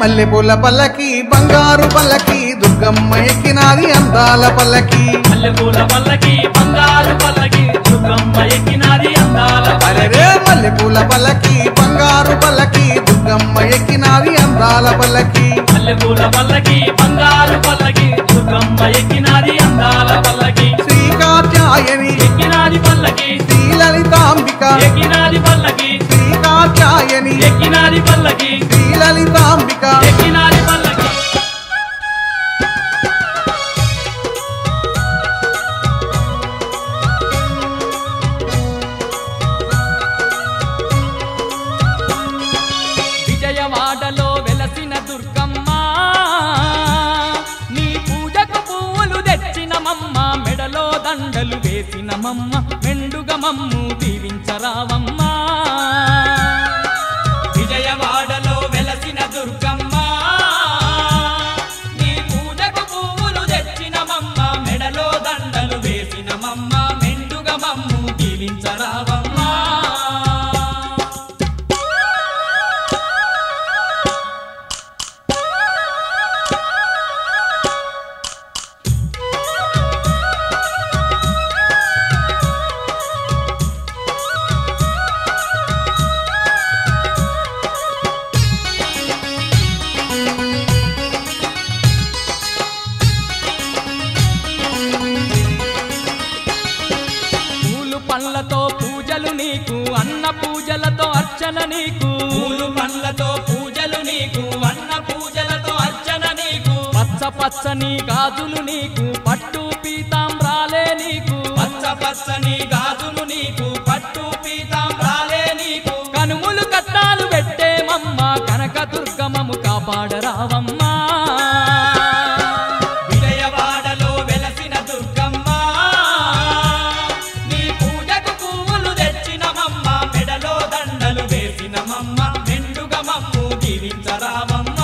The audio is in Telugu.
మల్లెపూల పల్లకి బంగారు పల్లకి దుర్గమ్మ ఎక్కినాది అందాల పల్లకి మల్లెపూల పల్లకి బంగారు పల్లకి దుర్గమ్మ ఎక్కినాది అందాల పల్లకి మల్లెపూల పల్లకి బంగారు పల్లకి దుర్గమ్మ ఎక్కినాది అందాల పల్లకి మల్లెపూల పల్లకి బంగారు పల్లకి దుర్గమ్మ ఎక్కినాది అందాల పల్లకి శ్రీ కాత్యాయని ఎక్కినాది పల్లకి శ్రీ లలితాంబిక ఎక్కినాది పల్లకి శ్రీ కాత్యాయని ఎక్కినాది పల్లకి శ్రీ లలితాంబిక ఎక్కినాది పల్లకి విజయవాడలో వెలసిన దుర్గమ్మ నీ పూజకు పువ్వులు తెచ్చినమమ్మ మెడలో దండలు వేసినమమ్మ మెండుగా మమ్ము దీవించరావమ్మ విజయవాడలో వెలసిన దుర్గమ్మ నీ పూజకు పువ్వులు తెచ్చినమమ్మ మెడలో దండలు వేసినమమ్మ మెండుగా మమ్ము దీవించరావమ్మ పండ్లతో పూజలు నీకు అన్న పూజలతో అర్చన నీకు పూలు పండ్లతో పూజలు నీకు అన్న పూజలతో అర్చన నీకు పచ్చ పచ్చని గాజులు నీకు పట్టు పీతాంబ్రాలే నీకు పచ్చ పచ్చని గాజులు నీకు పట్టు పీతాంబ్రాలే నీకు కనుములు కట్టాలు పెట్టేమమ్మ కనక దుర్గమము కాపాడరావమ్మా విజయవాడలో వెలసిన దుర్గమ్మ నీ పూజకు పువ్వులు తెచ్చినమమ్మ మెడలో దండలు వేసినమమ్మ మెండుగా మమ్ము దీవించరావమ్మ